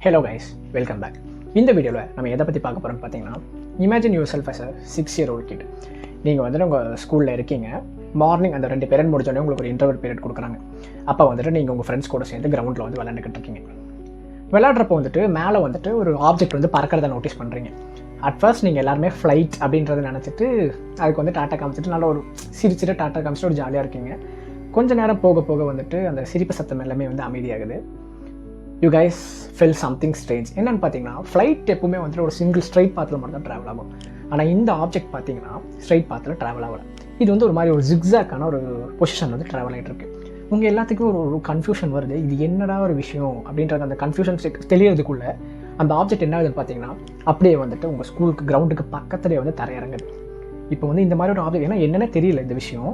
Hello guys, welcome back. இந்த வீடியோவில் நம்ம எதை பற்றி பார்க்க போகிறோம்னு பார்த்தீங்கன்னா, imagine yourself as a 6-year-old kid. நீங்கள் வந்துட்டு உங்கள் ஸ்கூலில் இருக்கீங்க. மார்னிங் அந்த 2 பீரியட் முடிஞ்சோடனே உங்களுக்கு ஒரு இன்டர்வல் பீரியட் கொடுக்குறாங்க. அப்போ வந்துட்டு நீங்கள் உங்கள் ஃப்ரெண்ட்ஸ் கூட சேர்ந்து கிரவுண்டில் வந்து விளையாண்டுக்கிட்டு இருக்கீங்க. விளையாடுறப்போ வந்துட்டு மேலே வந்துட்டு ஒரு ஆப்ஜெக்ட் வந்து பறக்கிறத நோட்டீஸ் பண்ணுறீங்க. அட் ஃபர்ஸ்ட் நீங்கள் எல்லாருமே ஃப்ளைட் அப்படின்றத நினச்சிட்டு அதுக்கு வந்து டாட்டா காமிச்சிட்டு நல்லா ஒரு சிரிச்சிட்டு டாட்டா காமிச்சிட்டு ஒரு ஜாலியாக இருக்கீங்க. கொஞ்சம் நேரம் போக போக வந்துட்டு அந்த சிரிப்பு சத்தம் எல்லாமே வந்து அமைதியாகுது. You guys feel something strange. என்னென்னு பார்த்தீங்கன்னா, ஃப்ளைட் எப்பவுமே வந்துட்டு ஒரு சிங்கிள் ஸ்ட்ரைட் பாத்தில் மட்டும் தான் ட்ராவல் ஆகும். ஆனால் இந்த ஆப்ஜெக்ட் பார்த்தீங்கன்னா ஸ்ட்ரைட் பாத்தில் ட்ராவல் ஆகலை. இது வந்து ஒரு மாதிரி ஒரு ஜிக்ஸாக்கான ஒரு பொசிஷன் வந்து ட்ராவல் ஆகிட்டு இருக்கு. உங்கள் எல்லாத்துக்கும் ஒரு கன்ஃபியூஷன் வருது, இது என்னடா ஒரு விஷயம் அப்படின்றது. அந்த கன்ஃபியூஷன் தெரியறதுக்குள்ளே அந்த ஆப்ஜெக்ட் என்ன ஆகுதுன்னு பார்த்தீங்கன்னா, அப்படியே வந்துட்டு உங்கள் ஸ்கூலுக்கு கிரவுண்டுக்கு பக்கத்துலேயே வந்து தரையிறங்குது. இப்போ வந்து இந்த மாதிரி ஒரு ஆப்ஜெக்ட் ஏன்னா என்னென்ன தெரியல, இந்த விஷயம்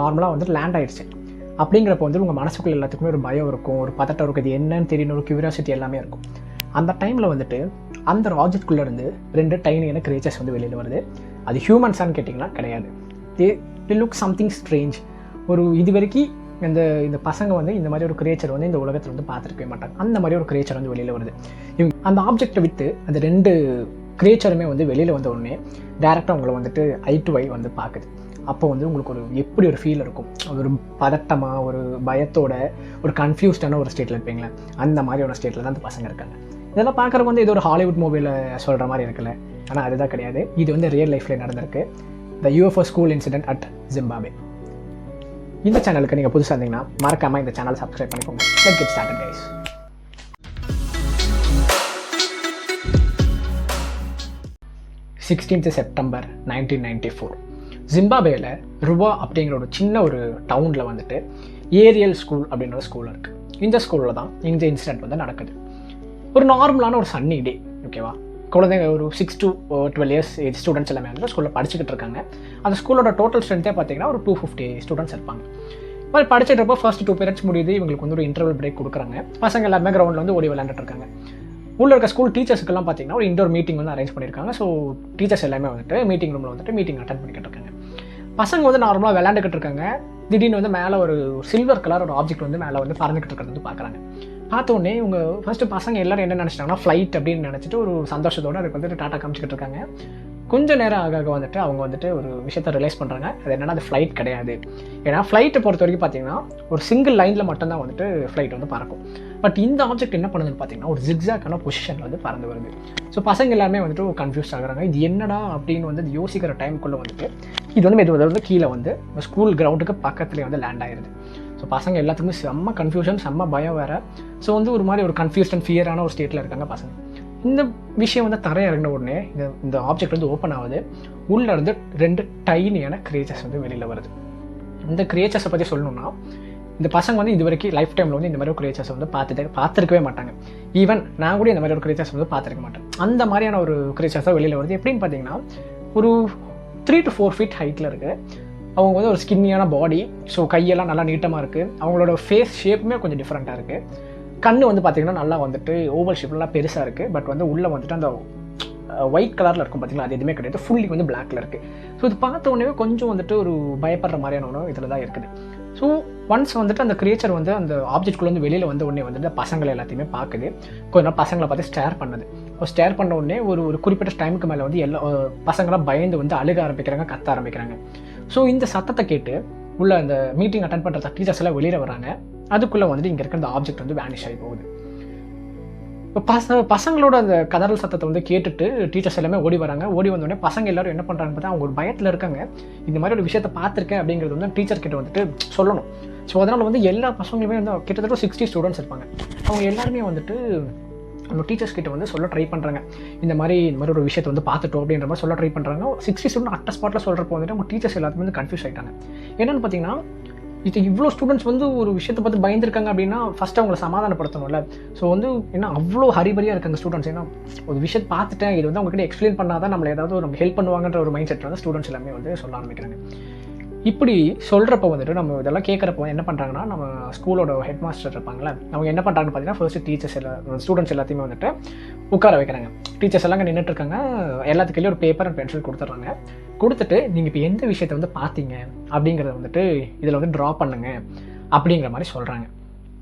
நார்மலாக வந்துட்டு லேண்ட் ஆகிடுச்சு. அப்படிங்கிறப்ப வந்து உங்கள் மனசுக்குள்ள எல்லாத்துக்குமே ஒரு பயம் இருக்கும், ஒரு பதட்டம் இருக்கும், இது என்னன்னு தெரியணும், ஒரு கியூரியாசிட்டி எல்லாமே இருக்கும். அந்த டைமில் வந்துட்டு அந்த ஆப்ஜெக்ட்குள்ளேருந்து 2 டைனியான கிரியேச்சர்ஸ் வந்து வெளியில் வருது. அது ஹியூமன்ஸான்னு கேட்டிங்கன்னா கிடையாது. They look something strange. ஒரு இது வரைக்கும் இந்த பசங்க வந்து இந்த மாதிரி ஒரு கிரியேச்சர் வந்து இந்த உலகத்தில் வந்து பார்த்துருக்கவே மாட்டாங்க. அந்த மாதிரி ஒரு கிரியேச்சர் வந்து வெளியில் வருது. இவங்க அந்த ஆப்ஜெக்டை விற்று அந்த 2 கிரியேச்சருமே வந்து வெளியில் வந்த உடனே டேரெக்டாக அவங்கள வந்துட்டு ஐ டு ஐ வந்து பார்க்குது. அப்போ வந்து உங்களுக்கு எப்படி ஒரு ஃபீல் இருக்கும், ஒரு பதட்டமாக, ஒரு பயத்தோட, ஒரு கன்ஃபியூஸ்டான ஒரு ஸ்டேட்டில் இருப்பீங்களே, அந்த மாதிரியான ஸ்டேட்டில் தான் அந்த பசங்க இருக்காங்க. இதெல்லாம் பார்க்குறப்ப வந்து இது ஒரு ஹாலிவுட் மூவியில் சொல்கிற மாதிரி இருக்குல்ல, ஆனால் அதுதான் கிடையாது. இது வந்து ரியல் லைஃப்லேயே நடந்திருக்கு. த UFO school incident at Zimbabwe. இந்த சேனலுக்கு நீங்கள் புதுசாக இருந்தீங்கன்னா மறக்காமல் இந்த சேனல் சப்ஸ்கிரைப் பண்ணிக்கோங்க. Let's get started guys. 16th September 1994 ஜிம்பாப்வேயில் ருவா அப்படிங்கிற ஒரு சின்ன ஒரு டவுனில் வந்துட்டு ஏரியல் ஸ்கூல் அப்படின்ற ஒரு ஸ்கூல் இருக்குது. இந்த ஸ்கூலில் தான் இந்த இன்சிடென்ட் வந்து நடக்குது. ஒரு நார்மலான ஒரு சன்னி டே, ஓகேவா. குழந்தைங்க ஒரு 6 to 12 years ஏஜ் ஸ்டூடெண்ட்ஸ் எல்லாமே வந்து ஸ்கூலில் படிச்சுக்கிட்டு இருக்காங்க. அந்த ஸ்கூலோட டோட்டல் ஸ்ட்ரென்த்தே பார்த்தீங்கன்னா ஒரு 250 ஸ்டூடெண்ட்ஸ் இருப்பாங்க. மாதிரி படிச்சுட்டு ஃபர்ஸ்ட் 2 periods முடியுது. இவங்களுக்கு வந்து ஒரு இன்டர்வல் பிரேக் கொடுக்குறாங்க. பசங்க எல்லாமே கிரவுண்டில் வந்து ஓடி விளையாண்டுட்டு இருக்காங்க. உள்ள இருக்க ஸ்கூல் டீச்சர்ஸுக்கெல்லாம் பார்த்தீங்கன்னா ஒரு இன்டோர் மீட்டிங் வந்து அரேஞ்ச் பண்ணியிருக்காங்க. ஸோ டீச்சர்ஸ் எல்லாமே வந்துட்டு மீட்டிங் ரூமில் வந்துட்டு மீட்டிங் அட்டென்ட் பண்ணிக்கிட்டு இருக்காங்க. பசங்க வந்து நார்மலாக விளையாண்டுக்கிட்டு இருக்காங்க. திடீர்னு வந்து மேலே ஒரு சில்வர் கலர் ஒரு ஆப்ஜெக்ட் வந்து மேலே வந்து பறந்துக்கிட்டு இருக்கிறது வந்து பார்க்குறாங்க. பார்த்த உடனே இவங்க ஃபஸ்ட்டு பசங்க எல்லாரும் என்ன நினச்சிட்டாங்கன்னா ஃப்ளைட் அப்படின்னு நினச்சிட்டு ஒரு சந்தோஷத்தோடு அதுக்கு வந்துட்டு டாட்டா காமிச்சிக்கிட்டு இருக்காங்க. கொஞ்சம் நேரம் ஆக வந்துட்டு அவங்க வந்துட்டு ஒரு விஷயத்தை ரிலைஸ் பண்ணுறாங்க. அது என்னென்னா அது ஃப்ளைட் கிடையாது. ஏன்னா ஃப்ளைட்டை பொறுத்த வரைக்கும் பார்த்தீங்கன்னா ஒரு சிங்கிள் லைனில் மட்டும்தான் வந்துட்டு ஃப்ளைட் வந்து பறக்கும். பட் இந்த ஆப்ஜெக்ட் என்ன பண்ணுதுன்னு பார்த்தீங்கன்னா ஒரு ஜிக்ஸாக்கான பொசிஷனில் வந்து பறந்து வருது. ஸோ பசங்க எல்லாருமே வந்துட்டு கன்ஃபியூஸ் ஆகுறாங்க. இது என்னடா அப்படின்னு வந்து யோசிக்கிற டைமுக்குள்ளே வந்துட்டு இது வந்து மெதுவாக கீழே வந்து ஸ்கூல் கிரவுண்டுக்கு பக்கத்துலேயே வந்து லேண்ட் ஆகிடுது. ஸோ பசங்க எல்லாத்துக்குமே செம்ம கன்ஃபியூஷன், செம்ம பயம் வேறு. ஸோ வந்து ஒரு மாதிரி ஒரு கன்ஃபியூஸ்ட் அண்ட் ஃபியரான ஒரு ஸ்டேட்டில் இருக்காங்க பசங்க. இந்த விஷயம் வந்து தரையை இறங்கின உடனே இந்த ஆப்ஜெக்ட் வந்து ஓப்பன் ஆகுது. உள்ளே இருந்து 2 டைனியான கிரியேச்சர்ஸ் வந்து வெளியில் வருது. இந்த கிரியேச்சர்ஸை பற்றி சொல்லணும்னா, இந்த பசங்க வந்து இது வரைக்கும் லைஃப் டைமில் வந்து இந்த மாதிரி ஒரு கிரியேச்சர்ஸ் வந்து பார்த்துருக்கவே மாட்டாங்க. ஈவன் நான் கூட இந்த மாதிரி ஒரு கிரியேச்சர்ஸ் வந்து பார்த்துருக்க மாட்டேன். அந்த மாதிரியான ஒரு கிரியேச்சர்ஸ் தான் வெளியில் வருது. எப்படின்னு பார்த்தீங்கன்னா ஒரு 3 to 4 feet ஹைட்டில் இருக்குது. அவங்க வந்து ஒரு ஸ்கின்னியான பாடி. ஸோ கையெல்லாம் நல்லா நீட்டமாக இருக்குது. அவங்களோட ஃபேஸ் ஷேப்புமே கொஞ்சம் டிஃப்ரெண்ட்டாக இருக்குது. கண்ணு வந்து பார்த்திங்கன்னா நல்லா வந்துட்டு ஓவல் ஷேப்லாம் பெருசாக இருக்குது. பட் வந்து உள்ளே வந்துட்டு அந்த ஒயிட் கலரில் இருக்கும் பார்த்திங்களா, அது எதுவுமே கிடையாது. ஃபுல்லி வந்து பிளாக்ல இருக்குது. ஸோ இது பார்த்த உடனே கொஞ்சம் வந்துட்டு ஒரு பயப்படுற மாதிரியான ஒன்று இதில் தான் இருக்குது. ஸோ ஒன்ஸ் வந்துட்டு அந்த கிரியேச்சர் வந்து அந்த ஆப்ஜெக்ட்குள்ளே வந்து வெளியில் வந்த உடனே வந்துட்டு பசங்களை எல்லாத்தையுமே பார்க்குது. கொஞ்ச நாள் பசங்களை பார்த்து ஸ்டேர் பண்ணுது. ஸ்டேர் பண்ண உடனே ஒரு குறிப்பிட்ட டைமுக்கு மேலே வந்து எல்லா பசங்களாம் பயந்து வந்து அழுக ஆரம்பிக்கிறாங்க, கத்த ஆரம்பிக்கிறாங்க. ஸோ இந்த சத்தத்தை கேட்டு உள்ள அந்த மீட்டிங் அட்டென்ட் பண்ணுற டீச்சர்ஸ் எல்லாம் வெளியில் வராங்க. அதுக்குள்ளே வந்துட்டு இங்கே இருக்கிற அந்த ஆப்ஜெக்ட் வந்து வேனிஷ் ஆகி போகுது. இப்போ பசங்களோட அந்த கதறல் சத்தத்தை வந்து கேட்டுட்டு டீச்சர்ஸ் எல்லாமே ஓடி வராங்க. ஓடி வந்தோடனே பசங்க எல்லாரும் என்ன பண்ணுறாங்க பார்த்தா அவங்க ஒரு பயத்தில் இருக்காங்க. இந்த மாதிரி ஒரு விஷயத்தை பார்த்துருக்கேன் அப்படிங்கிறது வந்து டீச்சர் கிட்ட வந்துட்டு சொல்லணும். ஸோ அதனால் வந்து எல்லா பசங்களுமே வந்து கிட்டத்தட்ட 60 ஸ்டூடெண்ட்ஸ் இருப்பாங்க. அவங்க எல்லாருமே வந்துட்டு அவங்க டீச்சர்ஸ் கிட்ட வந்து சொல்ல ட்ரை பண்ணுறாங்க. இந்த மாதிரி ஒரு விஷயத்தை வந்து பார்த்துட்டோம் அப்படின்ற மாதிரி சொல்ல ட்ரை பண்ணுறாங்க. 60 ஸ்டூடெண்ட் அட்ட ஸ்பாட்டில் சொல்கிறப்போ வந்துட்டு அவங்க டீச்சர்ஸ் எல்லாத்துமே வந்து கன்ஃபியூஸ் ஆகிட்டாங்க. என்னென்னு பார்த்தீங்கன்னா, இது இவ்வளோ ஸ்டூடெண்ட்ஸ் வந்து ஒரு விஷயத்தை பார்த்து பயந்துருக்காங்க அப்படின்னா ஃபஸ்ட்டு அவங்களை சமாதானப்படுத்தணும்ல. ஸோ வந்து ஏன்னா அவ்வளோ ஹரிபரியாக இருக்காங்க ஸ்டூடெண்ட்ஸ். ஏன்னா ஒரு விஷயத்தை பார்த்துட்டேன், இது வந்து அவங்ககிட்ட எக்ஸ்பிளைன் பண்ணால் தான் நம்மளை ஏதாவது ஒரு ஹெல்ப் பண்ணுவாங்கன்ற ஒரு மைண்ட் செட் வந்து ஸ்டூடெண்ட்ஸ் எல்லாமே வந்து சொல்ல ஆரம்பிக்கிறாங்க. இப்படி சொல்கிறப்ப வந்துட்டு நம்ம இதெல்லாம் கேட்குறப்ப என்ன பண்ணுறாங்கன்னா, நம்ம ஸ்கூலோட ஹெட் மாஸ்டர் இருப்பாங்களே, அவங்க என்ன பண்ணுறாங்கன்னு பார்த்தீங்கன்னா ஃபர்ஸ்ட்டு டீச்சர்ஸ் ஸ்டூடெண்ட்ஸ் எல்லாத்தையுமே வந்துட்டு உட்கார வைக்கிறாங்க. டீச்சர்ஸ் எல்லாம் அங்கே நின்றுட்டு இருக்காங்க. எல்லாத்துக்குள்ளேயும் ஒரு பேப்பர் அண்ட் பென்சில் கொடுத்துட்றாங்க. கொடுத்துட்டு நீங்கள் இப்போ எந்த விஷயத்தை வந்து பார்த்தீங்க அப்படிங்கிறத வந்துட்டு இதில் வந்து ட்ரா பண்ணுங்க அப்படிங்கிற மாதிரி சொல்கிறாங்க.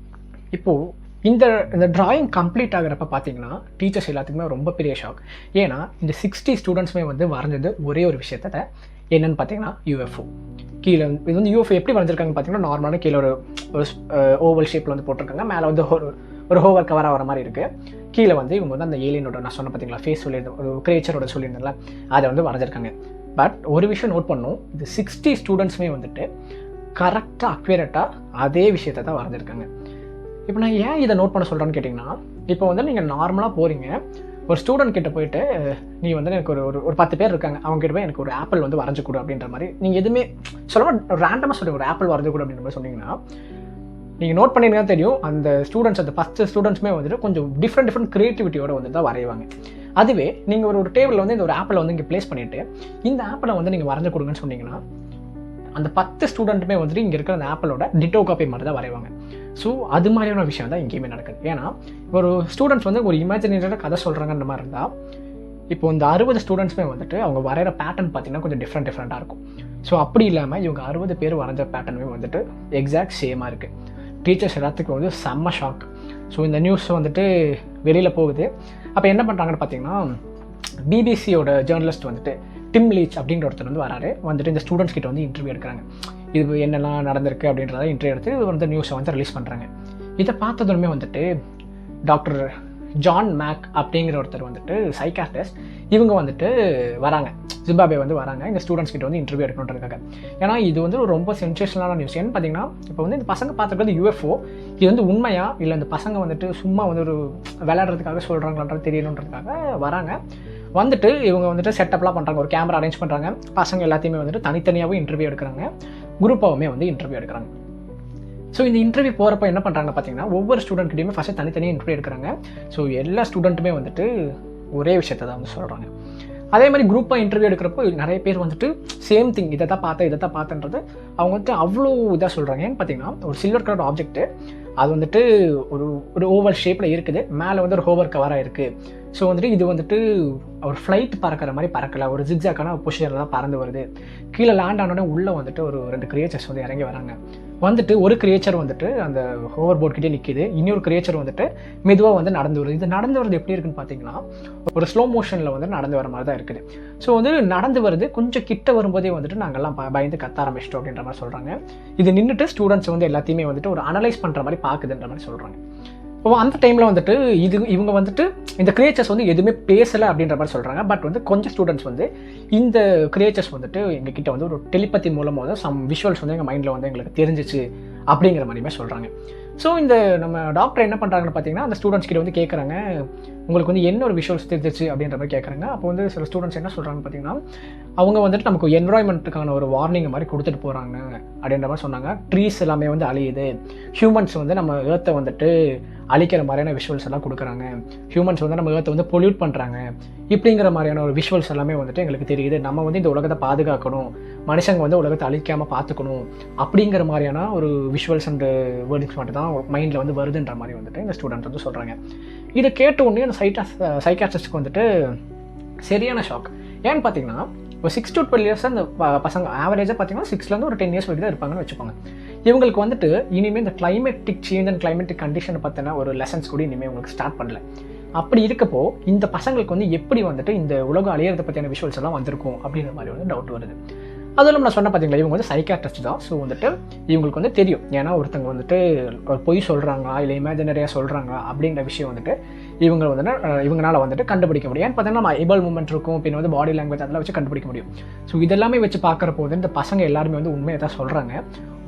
இப்போது இந்த இந்த ட்ராயிங் கம்ப்ளீட் ஆகிறப்ப பார்த்தீங்கன்னா டீச்சர்ஸ் எல்லாத்துக்குமே ரொம்ப பெரிய ஷாக். ஏன்னா இந்த 60 ஸ்டூடெண்ட்ஸுமே வந்து வரைஞ்சது ஒரே ஒரு விஷயத்தை, என்னென்னு பார்த்தீங்கன்னா யூஎஃப்ஓ. கீழே இது வந்து யூஎஃப்ஓ எப்படி வரைஞ்சிருக்காங்கன்னு பார்த்தீங்கன்னா நார்மலான கீழே ஒரு ஓவல் ஷேப்பில் வந்து போட்டிருக்காங்க. மேலே வந்து ஒரு ஹோவர் கவராக வர மாதிரி இருக்குது. கீழே வந்து இவங்க வந்து அந்த ஏலியனோட நான் சொன்ன பார்த்தீங்களா ஃபேஸ் சொல்லியிருந்தேன், ஒரு கிரியேச்சரோட சொல்லியிருந்தேன்ல, அதை வந்து வரைஞ்சிருக்காங்க. பட் ஒரு விஷயம் நோட் பண்ணணும், இது 60 ஸ்டூடெண்ட்ஸுமே வந்துட்டு கரெக்டாக அக்யூரேட்டாக அதே விஷயத்தை தான் வரைஞ்சிருக்காங்க. இப்போ நான் ஏன் இதை நோட் பண்ண சொல்கிறேன்னு கேட்டிங்கன்னா, இப்போ வந்து நீங்கள் நார்மலாக போகிறீங்க, ஒரு ஸ்டூடெண்ட் கிட்ட போயிட்டு நீ வந்து எனக்கு ஒரு 10 பேர் இருக்காங்க, அவங்க கிட்ட போய் எனக்கு ஒரு ஆப்பிள் வந்து வரைஞ்சு கொடு அப்படின்ற மாதிரி நீங்கள் எதுவுமே சொல்லாமல் ரேண்டமாக சொல்லி ஒரு ஆப்பிள் வரைஞ்சு கொடு அப்படின்ற மாதிரி சொன்னீங்கன்னா, நீங்கள் நோட் பண்ணிங்கன்னா தெரியும் அந்த ஸ்டூடெண்ட்ஸ், அந்த 10 ஸ்டூடெண்ட்ஸுமே வந்துட்டு கொஞ்சம் டிஃப்ரெண்ட் க்ரியேட்டிவிட்டியோட வந்து தான் வரைவாங்க. அதுவே நீங்கள் ஒரு டேபிளில் வந்து இந்த ஒரு ஆப்பிளை வந்து இங்கே ப்ளேஸ் பண்ணிவிட்டு இந்த ஆப்பிளை வந்து நீங்கள் வரைஞ்சு கொடுங்கன்னு சொன்னீங்கன்னா, அந்த 10 ஸ்டூடெண்ட்டுமே வந்துட்டு இங்கே இருக்கிற அந்த ஆப்பிளோட டிட்டோ காப்பி மாதிரி தான் வரைவாங்க. ஸோ அது மாதிரியான விஷயம் தான் இங்கேயுமே நடக்குது. ஏன்னா ஒரு ஸ்டூடெண்ட்ஸ் வந்து ஒரு இமேஜினேட்டடாக கதை சொல்கிறாங்கன்ற மாதிரி இருந்தால், இப்போ இந்த 60 ஸ்டூடெண்ட்ஸுமே வந்துட்டு அவங்க வரைகிற பேட்டர்ன் பார்த்தீங்கன்னா கொஞ்சம் டிஃப்ரெண்ட்டாக இருக்கும். ஸோ அப்படி இல்லாமல் இவங்க 60 பேர் வரைஞ்ச பேட்டர்னுமே வந்துட்டு எக்ஸாக்ட் சேமாக இருக்குது. டீச்சர்ஸ் எல்லாத்துக்கும் வந்து செம்ம ஷாக். ஸோ இந்த நியூஸ் வந்துட்டு வெளியில் போகுது. அப்போ என்ன பண்ணுறாங்கன்னு பார்த்தீங்கன்னா, பிபிசியோட ஜேர்னலிஸ்ட் வந்துட்டு டிம் லீச் அப்படிங்கிற ஒருத்தர் வந்து வராரு. வந்துட்டு இந்த ஸ்டூடெண்ட்ஸ் கிட்ட வந்து இன்டர்வியூ எடுக்கிறாங்க. இது என்னெல்லாம் நடந்திருக்கு அப்படின்றத இன்டர்வியூ எடுத்து இது வந்து நியூஸை வந்து ரிலீஸ் பண்ணுறாங்க. இதை பார்த்ததுமே வந்துட்டு டாக்டர் ஜான் மேக் அப்படிங்கிற ஒருத்தர் வந்துட்டு சைக்காட்ரிஸ்ட், இவங்க வந்துட்டு வராங்க, ஜிம்பாப்வே வந்து வராங்க இந்த ஸ்டூடெண்ட்ஸ் கிட்ட வந்து இன்டர்வியூ எடுக்கணுன்றதுக்காக. ஏன்னா இது வந்து ரொம்ப சென்சேஷனலான நியூஸ். ஏன்னு பார்த்தீங்கன்னா, இப்போ வந்து இந்த பசங்க பார்த்துருக்கிறது யூஎஃப்ஓ, இது வந்து உண்மையா இல்லை இந்த பசங்க வந்துட்டு சும்மா வந்து ஒரு விளையாடுறதுக்காக சொல்கிறாங்களான்றது தெரியணுன்றதுக்காக வராங்க. வந்துட்டு இவங்க வந்துட்டு செட்டப்லாம் பண்ணுறாங்க, ஒரு கேமரா அரேஞ்ச் பண்ணுறாங்க, பசங்க எல்லாத்தையுமே வந்துட்டு தனித்தனியாகவும் இன்டர்வியூ எடுக்கிறாங்க, குரூப்பாகவுமே வந்து இன்டர்வியூ எடுக்கிறாங்க. ஸோ இந்த இன்டர்வியூ போகிறப்ப என்ன பண்ணுறாங்க பார்த்தீங்கன்னா, ஒவ்வொரு ஸ்டூடெண்ட்கிட்டையுமே ஃபஸ்ட்டு தனித்தனியாக இன்டர்வியூ எடுக்கிறாங்க. ஸோ எல்லா ஸ்டூடெண்ட்டுமே வந்துட்டு ஒரே விஷயத்தை தான் வந்து சொல்கிறாங்க. அதே மாதிரி குரூப்பாக இன்டர்வியூ எடுக்கிறப்போ நிறைய பேர் வந்துட்டு சேம் திங், இதை தான் பார்த்தேன்றது அவங்க வந்துட்டு அவ்வளோ இதாக சொல்கிறாங்க. ஏன்னு பார்த்தீங்கன்னா, ஒரு சில்வர் கலர் ஆப்ஜெக்ட்டு, அது வந்துட்டு ஒரு ஓவல் ஷேப்பில் இருக்குது, மேலே வந்து ஒரு ஹோவர் கவராக இருக்குது. ஸோ வந்துட்டு இது வந்துட்டு ஒரு ஃப்ளைட் பறக்கிற மாதிரி பறக்கலை, ஒரு ஜிக்ஸாக்கான பொசிஷனில் தான் பறந்து வருது. கீழே லேண்ட் ஆனோடனே உள்ளே வந்துட்டு ஒரு 2 கிரியேச்சர்ஸ் வந்து இறங்கி வராங்க. வந்துட்டு ஒரு கிரியேச்சர் வந்துட்டு அந்த ஹோவர் போர்ட்கிட்டே நிற்கிது, இன்னொரு கிரியேச்சர் வந்துட்டு மெதுவாக வந்து நடந்து வருது. இது நடந்து வருது எப்படி இருக்குன்னு பார்த்தீங்கன்னா, ஒரு ஸ்லோ மோஷனில் வந்து நடந்து வர மாதிரி தான் இருக்குது. ஸோ வந்து நடந்து வருது, கொஞ்சம் கிட்ட வரும்போதே வந்துட்டு நாங்கள்லாம் பயந்து கத்த ஆரம்பிச்சிட்டோம் அப்படின்ற மாதிரி சொல்கிறாங்க. இது நின்றுட்டு ஸ்டூடெண்ட்ஸ் வந்து எல்லாத்தையுமே வந்துட்டு ஒரு அனலைஸ் பண்ணுற மாதிரி பார்க்குதுன்ற மாதிரி சொல்கிறாங்க. இப்போ அந்த டைமில் வந்துட்டு இவங்க வந்துட்டு இந்த கிரியேச்சர்ஸ் வந்து எதுவுமே பேசலை அப்படின்ற மாதிரி சொல்கிறாங்க. பட் வந்து கொஞ்சம் ஸ்டூடெண்ட்ஸ் வந்து இந்த கிரியேச்சர்ஸ் வந்துட்டு எங்ககிட்ட வந்து ஒரு டெலிபதி மூலமாக வந்து சம் விஷுவல்ஸ் வந்து எங்கள் மைண்டில் வந்து எங்களுக்கு தெரிஞ்சிச்சு அப்படிங்கிற மாதிரியுமே சொல்கிறாங்க. ஸோ இந்த நம்ம டாக்டர் என்ன பண்ணுறாங்கன்னு பார்த்தீங்கன்னா, அந்த ஸ்டூடெண்ட்ஸ் கிட்ட வந்து கேட்குறாங்க, உங்களுக்கு வந்து என்ன ஒரு விஷுவல்ஸ் தெரிஞ்சிச்சு அப்படின்ற மாதிரி கேட்குறாங்க. அப்போ வந்து சில ஸ்டூடெண்ட்ஸ் என்ன சொல்கிறாங்கன்னு பார்த்தீங்கன்னா, அவங்க வந்துட்டு நமக்கு என்வரான்மெண்ட்டுக்கான ஒரு வார்னிங் மாதிரி கொடுத்துட்டு போகிறாங்க அப்படின்ற மாதிரி சொன்னாங்க. ட்ரீஸ் எல்லாமே வந்து அழியுது, ஹியூமன்ஸ் வந்து நம்ம ஏர்த்தை வந்துட்டு அழிக்கிற மாதிரியான விஷுவல்ஸ் எல்லாம் கொடுக்குறாங்க, ஹியூமன்ஸ் வந்து நம்ம ஏர்த்தை வந்து பொல்யூட் பண்ணுறாங்க, இப்படிங்கிற மாதிரியான ஒரு விஷுவல்ஸ் எல்லாமே வந்துட்டு எங்களுக்கு தெரியுது. நம்ம வந்து இந்த உலகத்தை பாதுகாக்கணும், மனுஷங்க வந்து உலகத்தை அழிக்காமல் பார்த்துக்கணும் அப்படிங்கிற மாதிரியான ஒரு விஷுவல்ஸ் அண்ட் வேர்டிங்ஸ் மட்டும் தான் மைண்டில் வந்து வருதுன்ற மாதிரி வந்துட்டு இந்த ஸ்டூடெண்ட்ஸ் வந்து சொல்கிறாங்க. இதை கேட்ட உடனே அந்த சைக்காட்ரிஸ்ட்டுக்கு வந்துட்டு சரியான ஷாக். ஏன்னு பார்த்தீங்கன்னா, இப்போ 6 to 12 இயர்ஸ் அந்த பசங்க ஆவரேஜாக பார்த்தீங்கன்னா 6லேருந்து ஒரு 10 இயர்ஸ் வரைக்கும் தான் இருப்பாங்கன்னு வச்சுக்கோங்க. இவங்களுக்கு வந்துட்டு இனிமேல் இந்த கிளைமேட்டிக் சேஞ்ச் அண்ட் கிளைமேட்டிக் கண்டிஷனை பற்றின ஒரு லெசன்ஸ் கூட இனிமேல் உங்களுக்கு ஸ்டார்ட் பண்ணல. அப்படி இருக்கப்போ இந்த பசங்களுக்கு வந்து எப்படி வந்துட்டு இந்த உலகம் அழியறதை பற்றியான விஷுவல்ஸ் எல்லாம் வந்திருக்கும் அப்படின்ற மாதிரி வந்து டவுட் வருது. அதுவும் நான் சொன்ன பார்த்தீங்களா, இவங்க வந்து சைக்காட்ரிஸ்ட் தான். ஸோ வந்துட்டு இவங்களுக்கு வந்து தெரியும், ஏன்னா ஒருத்தங்க வந்துட்டு ஒரு பொய் சொல்கிறாங்களா இல்லை இமேஜினரியாக சொல்கிறாங்களா அப்படிங்கிற விஷயம் வந்துட்டு இவங்களால வந்துட்டு கண்டுபிடிக்க முடியும். ஏன்னு பார்த்தீங்கன்னா, நம்ம ஐபால் மூமெண்ட் இருக்கும், பின் வந்து பாடி லாங்குவேஜ் அதெல்லாம் வச்சு கண்டுபிடிக்க முடியும். ஸோ இதெல்லாமே வச்சு பார்க்குறப்போ வந்து இந்த பசங்க எல்லாருமே வந்து உண்மையை தான் சொல்கிறாங்க.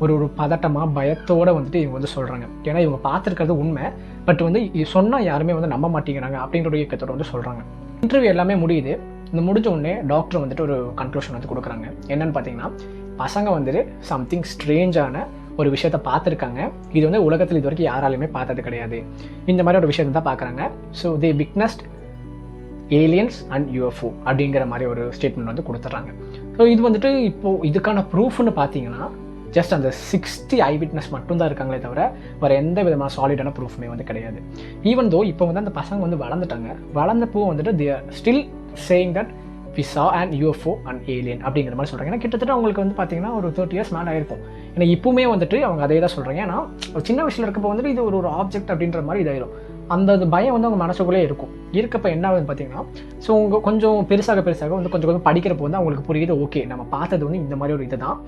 ஒரு பதட்டமாக பயத்தோடு வந்துட்டு இவங்க வந்து சொல்கிறாங்க. ஏன்னா இவங்க பார்த்துருக்கிறது உண்மை, பட் வந்து சொன்னால் யாருமே வந்து நம்ப மாட்டேங்கிறாங்க அப்படின்ற ஒரு இயக்கத்தோடு வந்து சொல்கிறாங்க. இன்டர்வியூ எல்லாமே முடியுது. இந்த முடிஞ்ச உடனே டாக்டர் வந்துட்டு ஒரு கன்க்ளூஷன் வந்து கொடுக்குறாங்க. என்னென்னு பார்த்தீங்கன்னா, பசங்க வந்துட்டு சம்திங் ஸ்ட்ரேஞ்சான ஒரு விஷயத்தை பார்த்துருக்காங்க. இது வந்து உலகத்தில் இது வரைக்கும் யாராலையுமே பார்த்தது கிடையாது. இந்த மாதிரி ஒரு விஷயத்தை தான் பார்க்குறாங்க. So they witnessed aliens and UFO அப்படிங்கிற மாதிரி ஒரு ஸ்டேட்மெண்ட் வந்து கொடுத்துட்றாங்க. ஸோ இது வந்துட்டு இப்போது இதுக்கான ப்ரூஃப்னு பார்த்தீங்கன்னா ஜஸ்ட் அந்த 60 ஐ விட்னஸ் மட்டும்தான் இருக்காங்களே தவிர வேறு எந்த விதமான சாலிடான ப்ரூஃப்மே வந்து கிடையாது. ஈவன் தோ இப்போ வந்து அந்த பசங்க வந்து வளர்ந்துட்டாங்க. வளர்ந்தப்போ வந்துட்டு they are still saying that we saw an UFO and alien அப்படிங்கிற மாதிரி சொல்கிறாங்க. ஏன்னா கிட்டத்தட்ட அவங்களுக்கு வந்து பார்த்தீங்கன்னா ஒரு 30 years மேலே ஆயிருக்கும். ஏன்னா இப்பவுமே வந்துட்டு அவங்க அதே தான் சொல்கிறாங்க. ஏன்னா ஒரு சின்ன வயசில் இருக்கப்போ வந்துட்டு இது ஒரு ஆப்ஜெக்ட் அப்படின்ற மாதிரி இதாயிரும். அந்த பயம் வந்து அவங்க மனசுக்குள்ளே இருக்கும். இருக்கப்போ என்ன ஆகுதுன்னு பார்த்தீங்கன்னா, ஸோ அவங்க கொஞ்சம் பெருசாக வந்து கொஞ்சம் படிக்கிறப்போ வந்து அவங்களுக்கு புரியுது, ஓகே நம்ம பார்த்தது வந்து இந்த மாதிரி ஒரு இது தான்,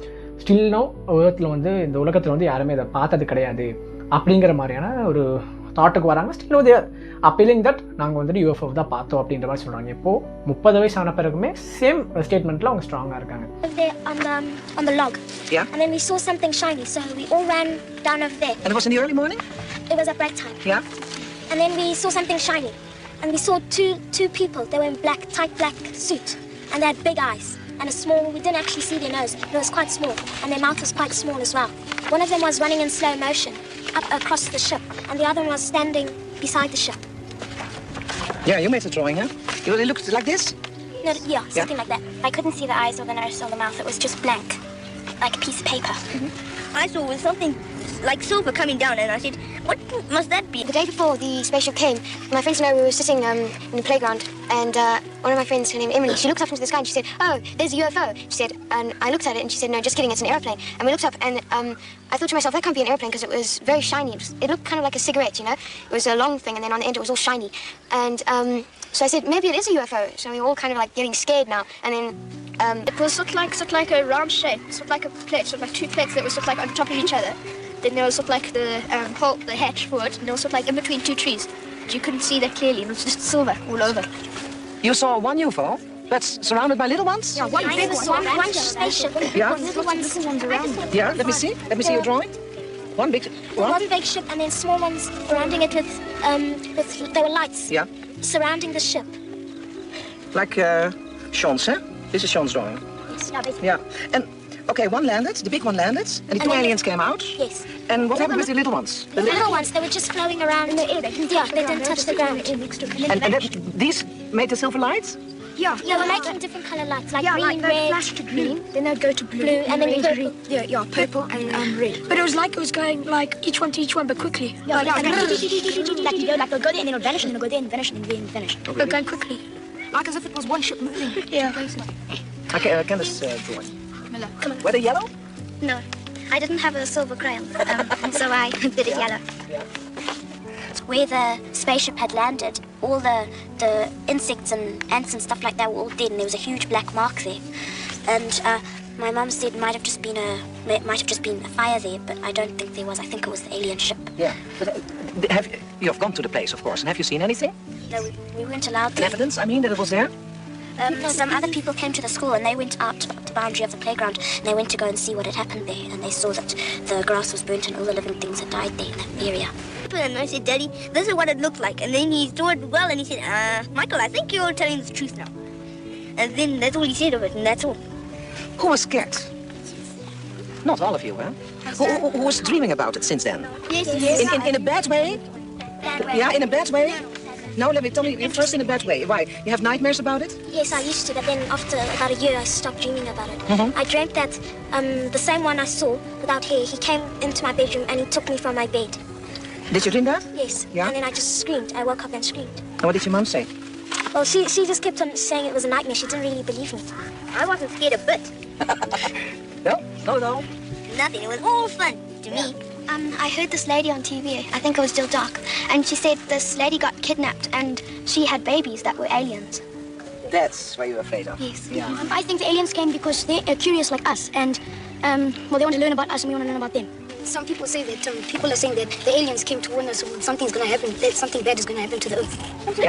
ஸ்டில் நோ உலகத்தில் வந்து இந்த உலகத்தில் வந்து யாருமே இதை பார்த்தது கிடையாது அப்படிங்கிற மாதிரியான ஒரு தாட்டுக்கு வராங்க. Still no there appealing that நாங்கள் வந்துட்டு UFO தான் பார்த்தோம் அப்படின்ற மாதிரி சொல்கிறாங்க. இப்போது 30 வயசு ஆன பிறகுமே சேம் ஸ்டேட்மெண்ட்டில் அவங்க ஸ்ட்ராங்காக இருக்காங்க. On the log. Yeah. And then we saw something shiny, so we all ran down over there. And it was in the early morning? It was at break time. Yeah. And then we saw something shiny. And we saw two people. They were in black, tight black suit. And they had big eyes. And a small, we didn't actually see their nose. It was quite small. And their mouth was quite small as well. One of them was running in slow motion up across the ship. And the other one was standing beside the ship. Yeah, you made the drawing, huh? It looked like this? No, yeah, something like that. I couldn't see the eyes or the nose or the mouth. It was just blank. Like a piece of paper. I saw was something like silver coming down, and I said, "What must that be?" The day before the spaceship came, my friends and I, we were sitting in the playground, and one of my friends, her name Emily, she looked up into the sky and she said, "Oh, there's a UFO." She said, and I looked at it and she said, "No, just kidding, it's an airplane." And we looked up, and I thought to myself, that can't be an airplane because it was very shiny. It looked kind of like a cigarette, you know. It was a long thing, and then on the end it was all shiny. And so I said, maybe it is a UFO. So we were all kind of like getting scared now, and then. It was sort of like a round shape, sort of like a plate, sort of like two plates that were sort of like on top of each other. Then there was sort of like the hole, the hatch for it, and there was sort of like in between two trees. But you couldn't see that clearly. It was just silver all over. You saw one UFO that's surrounded by little ones? Yeah, one big one spaceship. Yeah. Little ones around it. Yeah, let me see. Let me see your drawing. One big one? One big ship, and then small ones surrounding it with there were lights. Yeah. Surrounding the ship. Like Sean's, huh? This is Sean's drawing. Yes, yeah, basically. Yeah. And okay, one landed, the big one landed, and the two then aliens came out. Yes. And what happened with the little ones? The little ones, they were just floating around in the air. They didn't touch the ground. And these made the silver lights? Yeah, They were making different color lights, like yeah, green, like they red, flashed to green, then they'd go to blue, and then red, purple. Yeah, purple and red. But it was like it was going like each one to each one, but quickly. and then like they'll go there and then it'll vanish, and then it'll go there and vanish, and then vanish. But going quickly, like as if it was one ship moving. Yeah. Okay, can this drawing? Were they yellow? No, I didn't have a silver crayon, so I did it yellow. Where the spaceship had landed, all the insects and ants and stuff like that were all dead, and there was a huge black mark there. And my mum said it might have just been a fire there, but I don't think there was. I think it was the alien ship. Yeah. But you've gone to the place, of course, and have you seen anything? No, we weren't allowed to. Evidence, I mean, that it was there? Some other people came to the school and they went out to the boundary of the playground and they went to go and see what had happened there, and they saw that the grass was burnt and all the living things had died there in that area. And I said, "Daddy, this is what it looked like." And then he saw it well, and he said, "Michael, I think you're telling the truth now." And then that's all he said of it, and that's all. Who was scared? Not all of you, huh? Who was dreaming about it since then? Yes. In a bad way? Bad way. Yeah, in a bad way? No, tell me first in a bad way. Why? You have nightmares about it? Yes, I used to, but then after about a year I stopped dreaming about it. Mm-hmm. I dreamt that the same one I saw without hair, he came into my bedroom and he took me from my bed. Did you dream that? Yes. Yeah? And then I just screamed. I woke up and screamed. And what did your mom say? Well, she just kept on saying it was a nightmare. She didn't really believe me. I wasn't scared a bit. No. Nothing. It was all fun to me. I heard this lady on TV, I think it was Jill Dark, and she said this lady got kidnapped and she had babies that were aliens. That's what you're afraid of. Yes. Yeah. I think the aliens came because they're curious like us, and they want to learn about us and we want to learn about them. Some people say that people are saying that the aliens came to warn us when something's going to happen, that something bad is going to happen to the earth.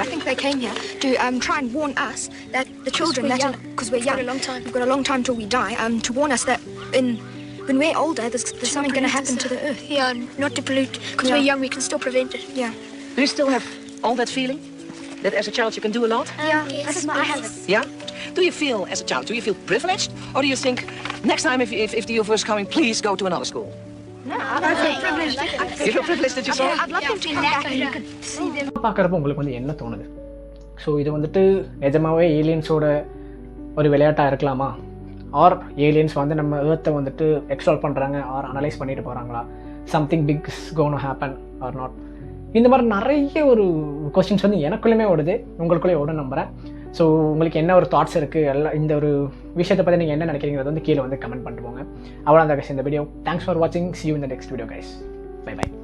I think they came here to try and warn us that the children, because we're young, we've got a long time till we die, to warn us that when we're older, there's something going to happen to the earth. Yeah, not to pollute, because we're young, we can still prevent it. Yeah. Do you still have all that feeling? That as a child you can do a lot? Yes, I have it. Yeah? Do you feel, as a child, do you feel privileged? Or do you think, next time if the UFO is coming, please go to another school? No, I feel privileged. You feel privileged that you saw? I'd love them to come back and you could see them. பார்க்குறப்ப உங்களுக்கு வந்து என்ன தோணுது? So இது வந்துட்டு நிஜமாவே ஏலியன்ஸோட ஒரு விளையாட்டாக இருக்கலாமா? ஆர் ஏலியன்ஸ் வந்து நம்ம ஏர்த்தை வந்துட்டு எக்ஸ்ப்ளோர் பண்ணுறாங்க ஆர் அனலைஸ் பண்ணிட்டு போகிறாங்களா? Something big is gonna happen or not? இந்த மாதிரி நிறைய ஒரு கொஸ்டின்ஸ் வந்து எனக்குள்ளேயுமே ஓடுது, உங்களுக்குள்ளே ஓடும் நம்புகிறேன். ஸோ உங்களுக்கு என்ன ஒரு தாட்ஸ் இருக்குது, எல்லாம் இந்த ஒரு விஷயத்தை பற்றி நீங்கள் என்ன நினைக்கிறீங்கிறது வந்து கீழே வந்து கமெண்ட் பண்ணிட்டு போங்க. அவ்வளோ அந்த இந்த வீடியோ. தேங்க்ஸ் ஃபார் வாட்சிங். See you in the next video guys. Bye bye.